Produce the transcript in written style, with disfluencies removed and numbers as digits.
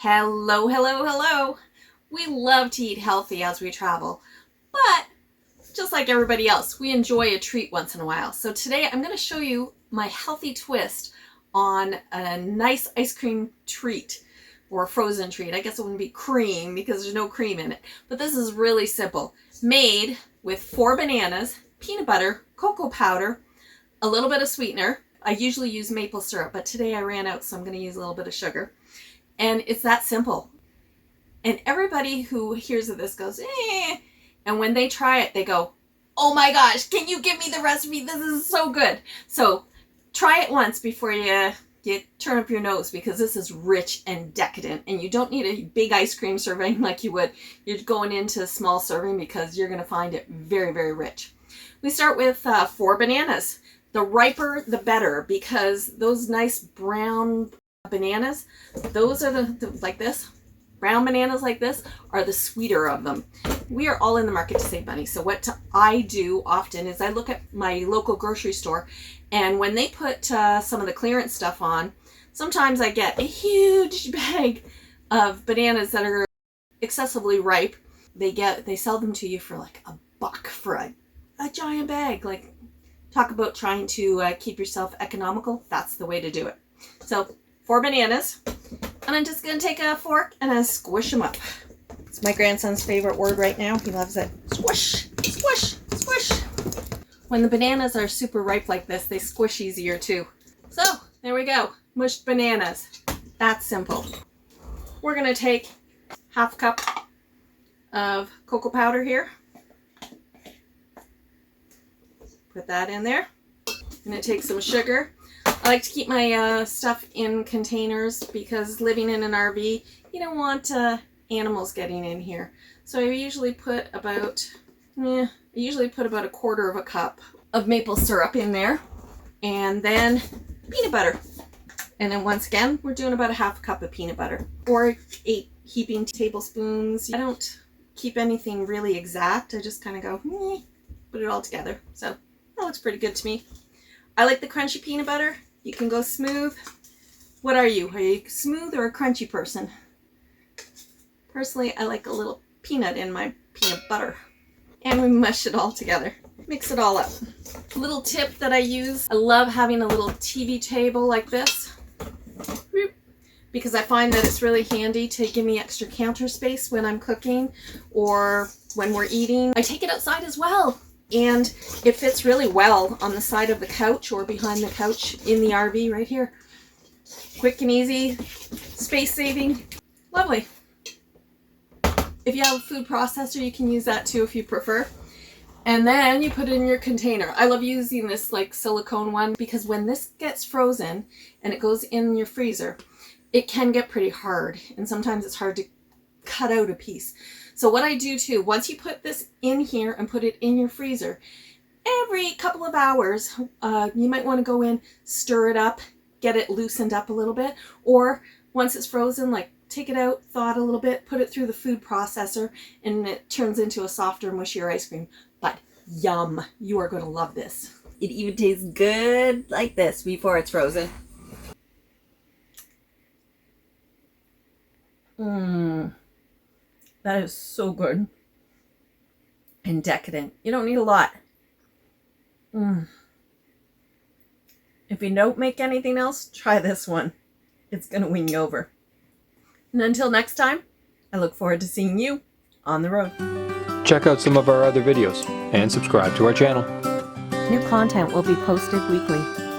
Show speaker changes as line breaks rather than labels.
Hello, hello, hello. We love to eat healthy as we travel, but just like everybody else, we enjoy a treat once in a while. So today I'm going to show you my healthy twist on a nice ice cream treat, or a frozen treat. I guess it wouldn't be cream because there's no cream in it, but this is really simple. Made with 4 bananas, peanut butter, cocoa powder, a little bit of sweetener. I usually use maple syrup, but today I ran out, so I'm going to use a little bit of sugar. And it's that simple. And everybody who hears of this goes, eh. And when they try it, they go, oh my gosh, can you give me the recipe? This is so good. So try it once before you turn up your nose, because this is rich and decadent. And you don't need a big ice cream serving like you would. You're going into a small serving because you're going to find it very, very rich. We start with 4 bananas. The riper, the better, because those nice brown bananas, those are the like this, brown bananas like this are the sweeter of them. We are all in the market to save money. So what I do often is I look at my local grocery store, and when they put some of the clearance stuff on, sometimes I get a huge bag of bananas that are excessively ripe. They sell them to you for like $1 for a giant bag. Like, talk about trying to keep yourself economical. That's the way to do it. So 4 bananas, and I'm just going to take a fork and I squish them up. It's my grandson's favorite word right now. He loves it. Squish, squish, squish. When the bananas are super ripe like this, they squish easier too. So there we go. Mushed bananas. That's simple. We're going to take ½ cup of cocoa powder here. Put that in there. I'm going to take some sugar. I like to keep my stuff in containers because living in an RV, you don't want animals getting in here. So I usually put about ¼ cup of maple syrup in there, and then peanut butter. And then once again, we're doing about ½ cup of peanut butter, or 8 heaping tablespoons. I don't keep anything really exact. I just kind of go, put it all together. So that looks pretty good to me. I like the crunchy peanut butter. You can go smooth. What are you? Are you smooth or a crunchy person? Personally, I like a little peanut in my peanut butter. And we mush it all together. Mix it all up. Little tip that I use. I love having a little TV table like this, because I find that it's really handy to give me extra counter space when I'm cooking or when we're eating. I take it outside as well. And it fits really well on the side of the couch or behind the couch in the RV right here. Quick and easy, space saving, lovely. If you have a food processor, you can use that too if you prefer. And then you put it in your container. I love using this like silicone one, because when this gets frozen and it goes in your freezer, it can get pretty hard. And sometimes it's hard to cut out a piece. So what I do too, once you put this in here and put it in your freezer, every couple of hours, you might want to go in, stir it up, get it loosened up a little bit, or once it's frozen, like take it out, thaw it a little bit, put it through the food processor, and it turns into a softer, mushier ice cream. But yum, you are going to love this. It even tastes good like this before it's frozen. That is so good and decadent. You don't need a lot. If you don't make anything else, try this one. It's going to win you over. And until next time, I look forward to seeing you on the road.
Check out some of our other videos and subscribe to our channel.
New content will be posted weekly.